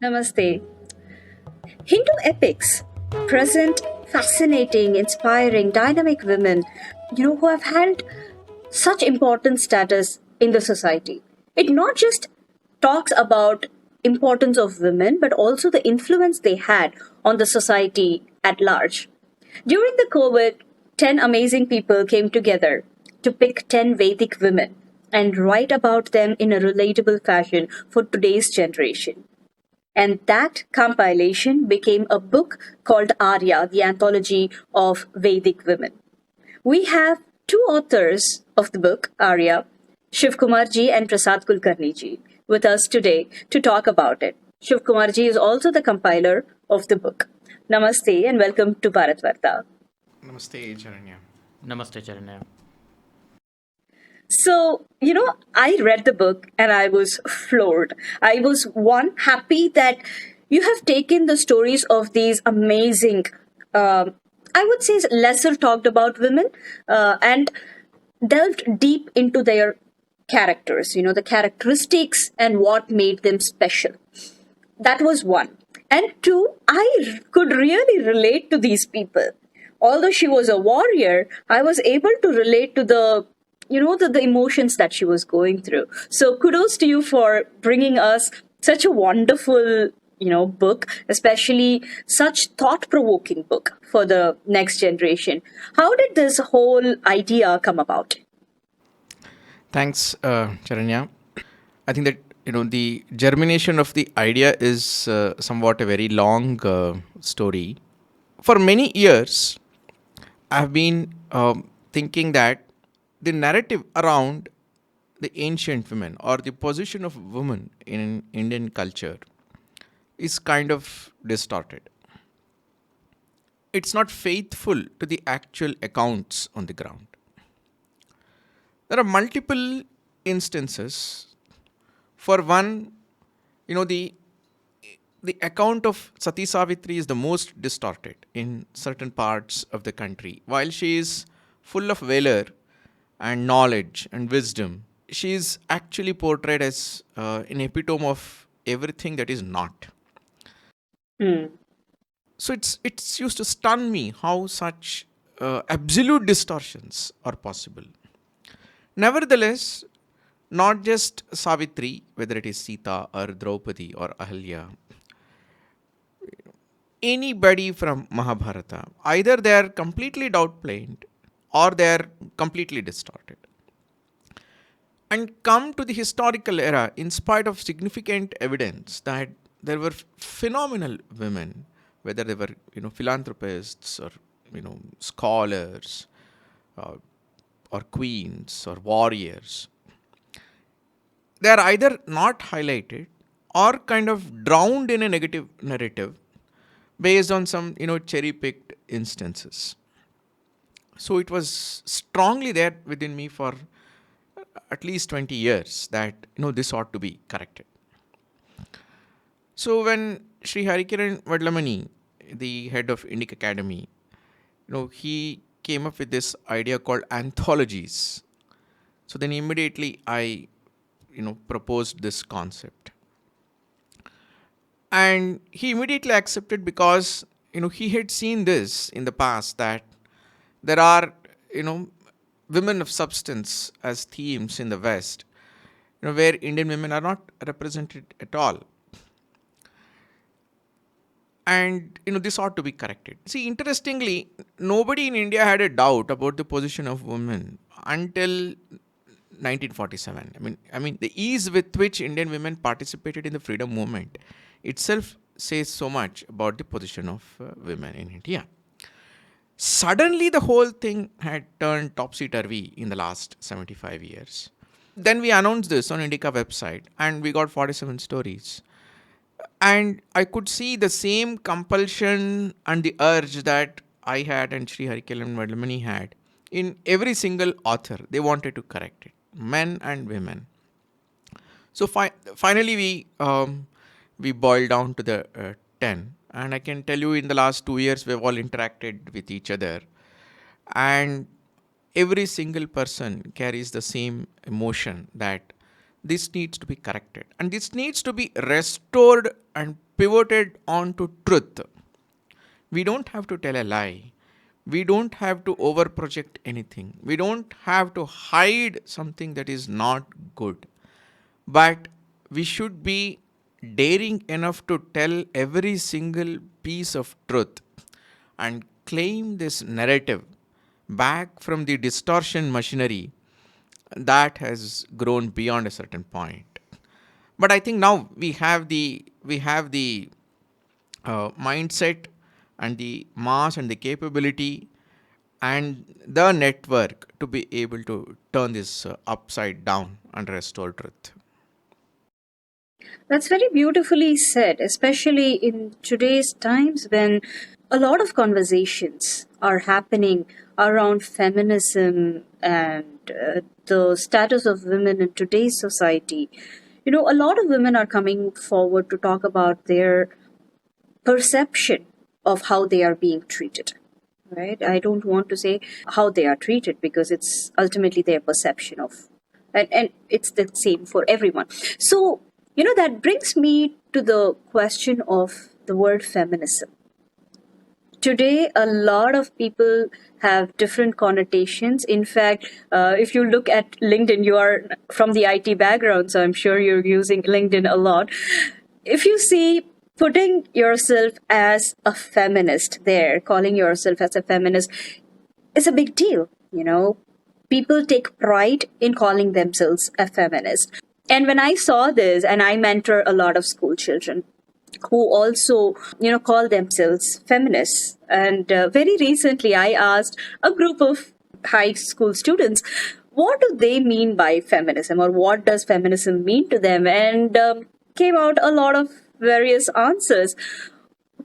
Namaste. Hindu epics present fascinating, inspiring, dynamic women, who have held such important status in the society. It not just talks about importance of women, but also the influence they had on the society at large. During the COVID, 10 amazing people came together to pick 10 Vedic women and write about them in a relatable fashion for today's generation. And that compilation became a book called Aryaa, the anthology of Vedic women. We have two authors of the book, Arya, Shivakumar ji and Prasad Kulkarni ji, with us today to talk about it. Shivakumar ji is also the compiler of the book. Namaste and welcome to Bharat Varta. Namaste, Charanya. Namaste, Charanya. So, I read the book and I was floored. I was one happy that you have taken the stories of these amazing, I would say, lesser talked about women and delved deep into their characters, the characteristics and what made them special. That was one. And two, I could really relate to these people. Although she was a warrior, I was able to relate to the emotions that she was going through. So kudos to you for bringing us such a wonderful, book, especially such thought-provoking book for the next generation. How did this whole idea come about? Thanks, Charanya. I think that the germination of the idea is somewhat a very long story. For many years, I've been thinking that the narrative around the ancient women or the position of women in Indian culture is kind of distorted. It's not faithful to the actual accounts on the ground. There are multiple instances. For one, the account of Sati Savitri is the most distorted in certain parts of the country. While she is full of valor and knowledge and wisdom, she is actually portrayed as an epitome of everything that is not. Hmm. So it's used to stun me how such absolute distortions are possible. Nevertheless, not just Savitri, whether it is Sita or Draupadi or Ahalya, anybody from Mahabharata, either they are completely downplayed or they are completely distorted. And come to the historical era, in spite of significant evidence that there were phenomenal women, whether they were philanthropists or scholars, uh, or queens or warriors, they are either not highlighted or kind of drowned in a negative narrative based on some cherry picked instances. So it was strongly there within me for at least 20 years that this ought to be corrected. So when Sri Harikiran Vadlamani, the head of Indic Academy, he came up with this idea called anthologies. So then immediately I proposed this concept. And he immediately accepted because he had seen this in the past, that there are women of substance as themes in the West, where Indian women are not represented at all. And this ought to be corrected. See, interestingly, nobody in India had a doubt about the position of women until 1947. I mean, the ease with which Indian women participated in the freedom movement itself says so much about the position of women in India. Suddenly, the whole thing had turned topsy-turvy in the last 75 years. Then we announced this on Indica website and we got 47 stories. And I could see the same compulsion and the urge that I had and Sri Harikelan Vadlamani had in every single author. They wanted to correct it, men and women. So finally, we boiled down to the 10. And I can tell you in the last 2 years, we've all interacted with each other. And every single person carries the same emotion that this needs to be corrected. And this needs to be restored and pivoted onto truth. We don't have to tell a lie. We don't have to overproject anything. We don't have to hide something that is not good. But we should be daring enough to tell every single piece of truth and claim this narrative back from the distortion machinery that has grown beyond a certain point. But I think now we have the mindset and the mass and the capability and the network to be able to turn this upside down and restore truth. That's very beautifully said, especially in today's times when a lot of conversations are happening around feminism and the status of women in today's society. A lot of women are coming forward to talk about their perception of how they are being treated. Right? I don't want to say how they are treated because it's ultimately their perception of, and it's the same for everyone. So, that brings me to the question of the word feminism. Today, a lot of people have different connotations. In fact, if you look at LinkedIn, you are from the IT background, so I'm sure you're using LinkedIn a lot. If you see putting yourself as a feminist there, calling yourself as a feminist, is a big deal. People take pride in calling themselves a feminist. And when I saw this, and I mentor a lot of school children who also, call themselves feminists. And very recently, I asked a group of high school students, what do they mean by feminism, or what does feminism mean to them? And came out a lot of various answers.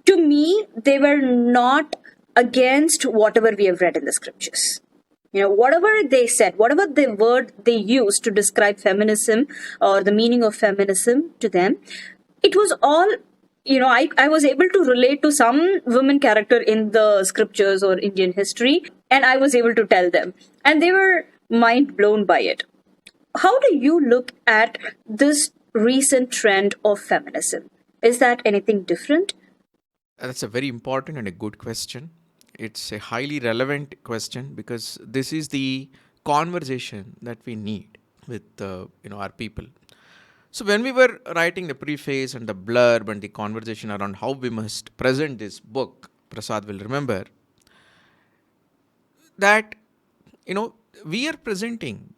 To me, they were not against whatever we have read in the scriptures. Whatever they said, whatever the word they used to describe feminism or the meaning of feminism to them, it was all, I was able to relate to some women character in the scriptures or Indian history, and I was able to tell them. And they were mind blown by it. How do you look at this recent trend of feminism? Is that anything different? That's a very important and a good question. It's a highly relevant question because this is the conversation that we need with our people. So when we were writing the preface and the blurb and the conversation around how we must present this book, Prasad will remember that we are presenting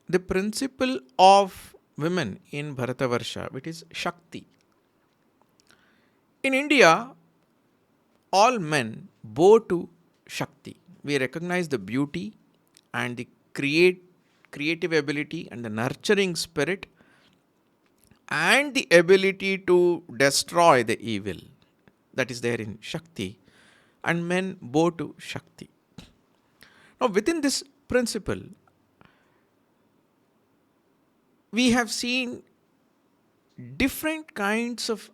the principle of women in Bharatavarsha, which is Shakti. In India, all men bow to Shakti. We recognize the beauty and the creative ability and the nurturing spirit and the ability to destroy the evil that is there in Shakti, and men bow to Shakti. Now, within this principle, we have seen different kinds of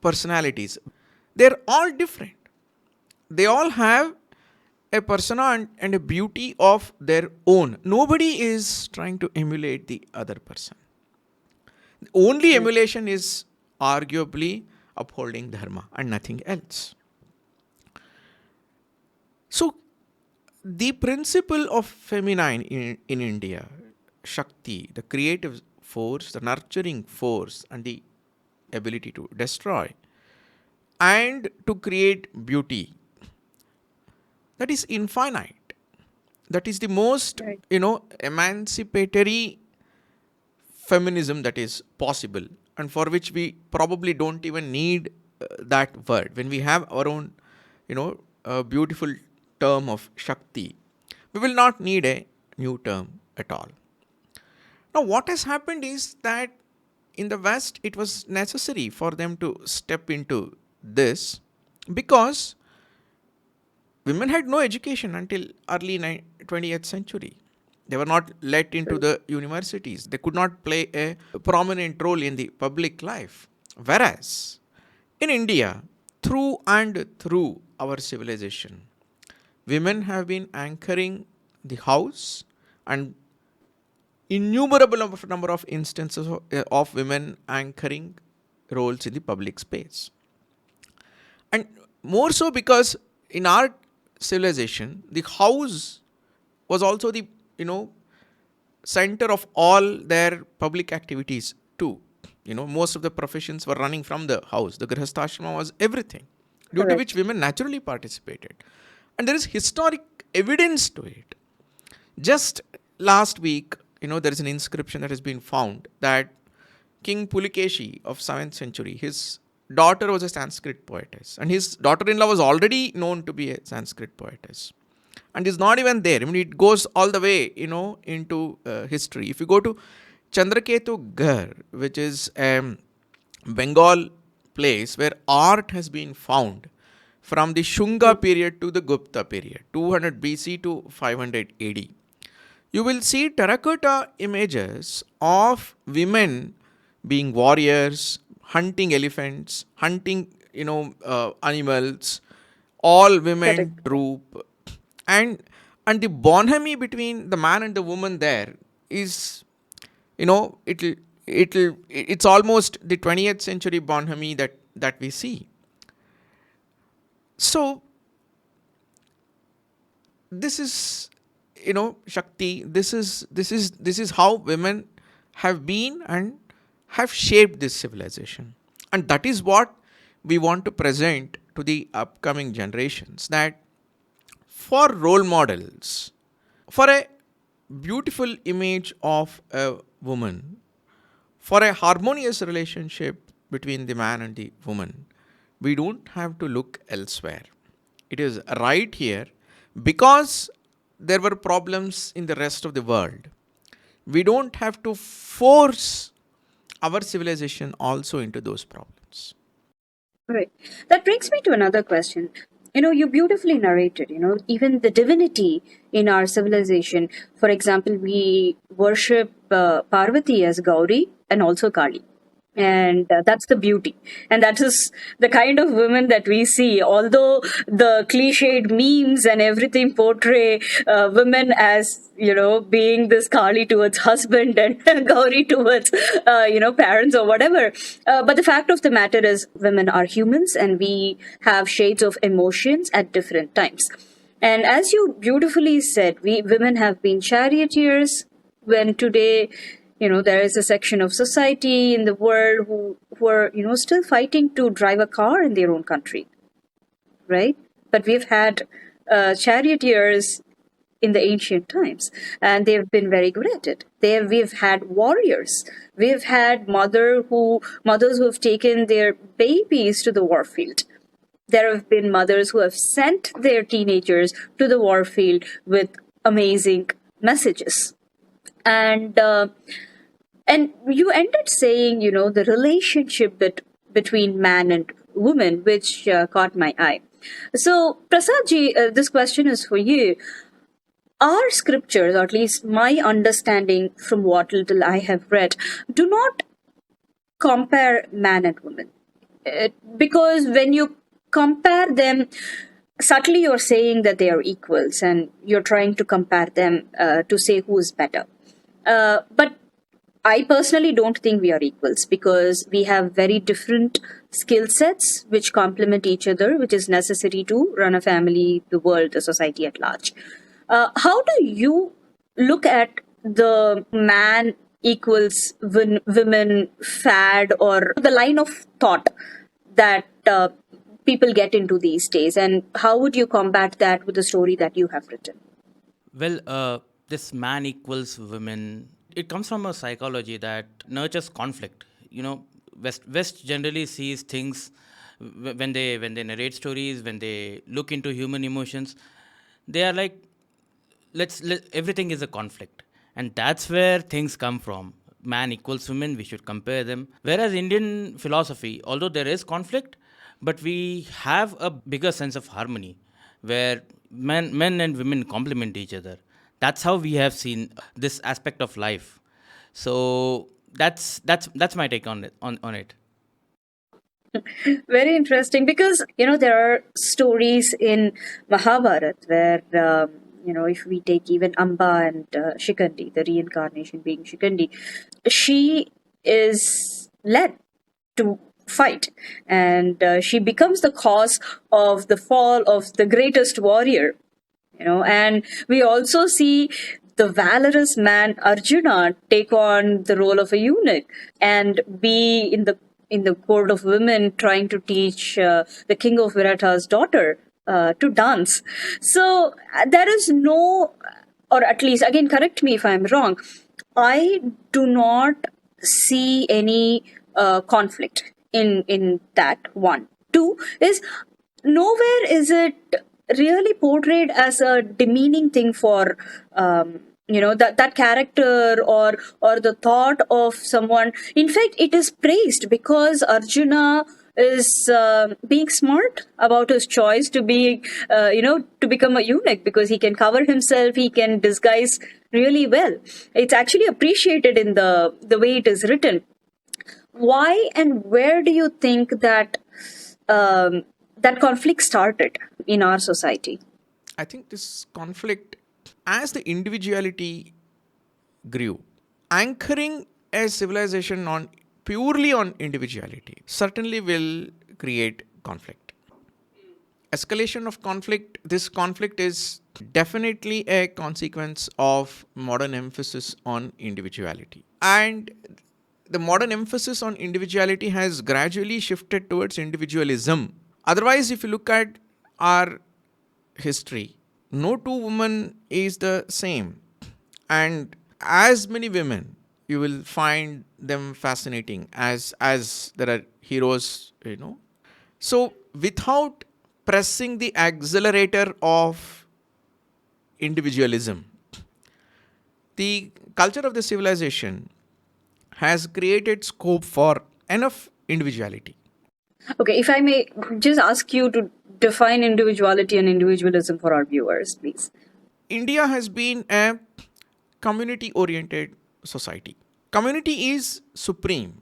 personalities. They're all different. They all have a persona and a beauty of their own. Nobody is trying to emulate the other person. The only emulation is arguably upholding dharma and nothing else. So, the principle of feminine in India, Shakti, the creative force, the nurturing force, and the ability to destroy and to create beauty, that is infinite. That is the most, Right. Emancipatory feminism that is possible, and for which we probably don't even need that word. When we have our own, beautiful term of Shakti, we will not need a new term at all. Now, what has happened is that in the West, it was necessary for them to step into this because women had no education until early 20th century. They were not let into the universities. They could not play a prominent role in the public life. Whereas in India, through and through our civilization, women have been anchoring the house and innumerable number of instances of women anchoring roles in the public space. And more so because in our civilization, the house was also the, you know, center of all their public activities too. Most of the professions were running from the house. The grihastha was everything, due to which Correct. women naturally participated. And there is historic evidence to it. Just last week, there is an inscription that has been found that King Pulikeshi of 7th century, his daughter was a Sanskrit poetess, and his daughter-in-law was already known to be a Sanskrit poetess. And is not even there. I mean, it goes all the way, into history. If you go to Chandraketu Ghar, which is a Bengal place where art has been found from the Shunga period to the Gupta period, 200 BC to 500 AD, you will see terracotta images of women being warriors, hunting elephants, hunting, animals, all women Correct. troop, and and the bonhomie between the man and the woman there is, it's almost the 20th century bonhomie that we see. So this is, Shakti, this is how women have been and have shaped this civilization. And that is what we want to present to the upcoming generations, that for role models, for a beautiful image of a woman, for a harmonious relationship between the man and the woman, we don't have to look elsewhere. It is right here, because there were problems in the rest of the world. We don't have to force our civilization also into those problems. Right. That brings me to another question. You beautifully narrated, even the divinity in our civilization. For example, we worship Parvati as Gauri and also Kali. And that's the beauty. And that is the kind of women that we see. Although the cliched memes and everything portray women as, being this Kali towards husband and Gauri towards, parents or whatever. But the fact of the matter is, women are humans and we have shades of emotions at different times. And as you beautifully said, we women have been charioteers, when today, there is a section of society in the world who are, still fighting to drive a car in their own country, right? But we've had charioteers in the ancient times, and they've been very good at it. We've had warriors. We've had mothers who have taken their babies to the warfield. There have been mothers who have sent their teenagers to the warfield with amazing messages. And you ended saying, the relationship between man and woman, which caught my eye. So, Prasadji, this question is for you. Our scriptures, or at least my understanding from what little I have read, do not compare man and woman. Because when you compare them, subtly you're saying that they are equals and you're trying to compare them to say who is better. But I personally don't think we are equals, because we have very different skill sets which complement each other, which is necessary to run a family, the world, the society at large. How do you look at the man equals women fad, or the line of thought that people get into these days? And how would you combat that with the story that you have written? Well, this man equals women. It comes from a psychology that nurtures conflict. West generally sees things when they narrate stories, when they look into human emotions. They are like, everything is a conflict, and that's where things come from. Man equals women. We should compare them. Whereas Indian philosophy, although there is conflict, but we have a bigger sense of harmony, where men and women complement each other. That's how we have seen this aspect of life. So that's my take on it. On it. Very interesting, because there are stories in Mahabharata where if we take even Amba and Shikandi, the reincarnation being Shikandi, she is led to fight, and she becomes the cause of the fall of the greatest warrior. And we also see the valorous man Arjuna take on the role of a eunuch and be in the court of women trying to teach the king of Viratha's daughter to dance. So there is no, or at least, again, correct me if I'm wrong, I do not see any conflict in that. One, two is, nowhere is it really portrayed as a demeaning thing for that character, or the thought of someone. In fact, it is praised because Arjuna is being smart about his choice to be to become a eunuch, because he can cover himself, he can disguise really well. It's actually appreciated in the way it is written. Why and where do you think that that conflict started in our society? I think this conflict, as the individuality grew, anchoring a civilization on purely on individuality certainly will create conflict. Escalation of conflict, this conflict is definitely a consequence of modern emphasis on individuality. And the modern emphasis on individuality has gradually shifted towards individualism. Otherwise, if you look at our history, no two women is the same. And as many women, you will find them fascinating as there are heroes. So without pressing the accelerator of individualism, the culture of the civilization has created scope for enough individuality. Okay, if I may just ask you to define individuality and individualism for our viewers, please. India has been a community oriented society. Community is supreme,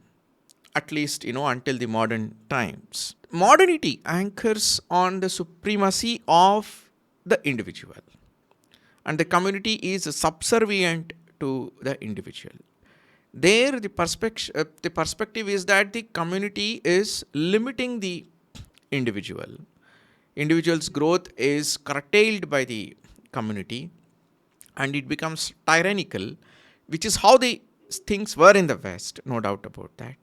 at least until the modern times. Modernity anchors on the supremacy of the individual, and the community is subservient to the individual. There, the perspective is that the community is limiting the individual. Individual's growth is curtailed by the community, and it becomes tyrannical, which is how the things were in the West, no doubt about that.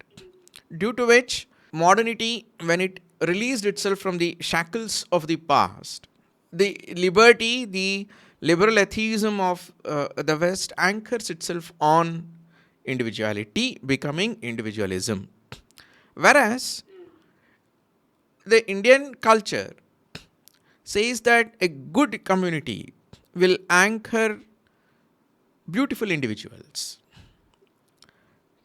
Due to which, modernity, when it released itself from the shackles of the past, the liberty, the liberal atheism of the West anchors itself on individuality, becoming individualism. Whereas the Indian culture says that a good community will anchor beautiful individuals.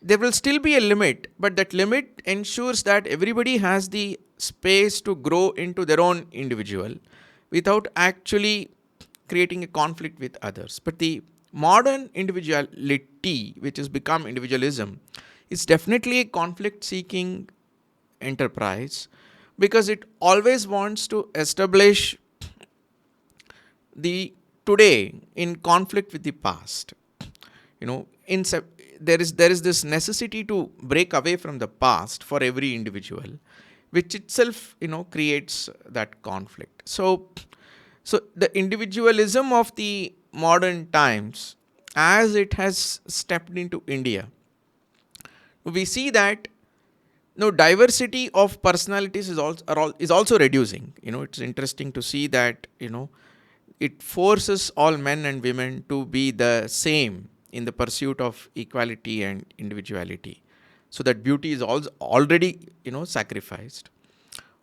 There will still be a limit, but that limit ensures that everybody has the space to grow into their own individual without actually creating a conflict with others. But the modern individuality, which has become individualism, is definitely a conflict seeking enterprise, because it always wants to establish the today in conflict with the past. There is this necessity to break away from the past for every individual, which itself creates that conflict. So the individualism of the modern times, as it has stepped into India, we see that diversity of personalities is also reducing. It's interesting to see that it forces all men and women to be the same in the pursuit of equality and individuality, so that beauty is also already sacrificed.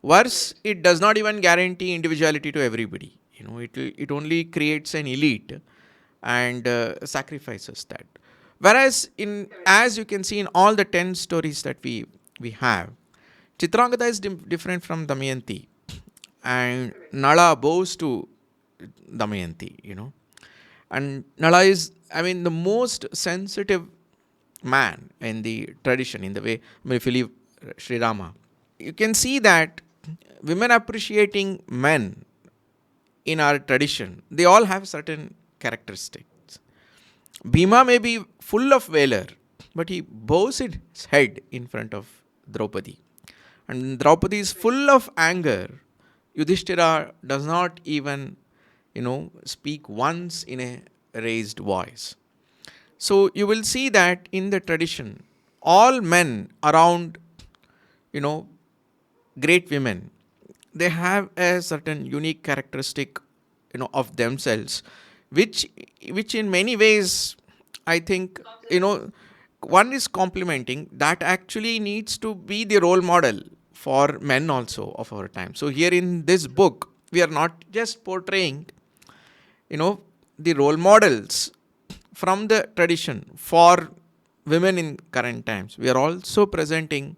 Worse, it does not even guarantee individuality to everybody. It only creates an elite and sacrifices that. Whereas as you can see in all the 10 stories that we have, Chitrangada is different from Damayanti, and Nala bows to Damayanti. And Nala is, the most sensitive man in the tradition, in the way, if you leave Sri Rama, you can see that women appreciating men in our tradition, they all have certain characteristics. Bhima may be full of valor, but he bows his head in front of Draupadi. And Draupadi is full of anger. Yudhishthira does not even, speak once in a raised voice. So you will see that in the tradition, all men around, great women, they have a certain unique characteristic, of themselves, which in many ways, I think, one is complementing that actually needs to be the role model for men also of our time. So here in this book, we are not just portraying, the role models from the tradition for women in current times. We are also presenting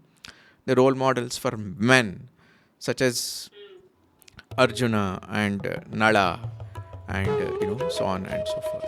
the role models for men, such as Arjuna and Nala, and so on and so forth.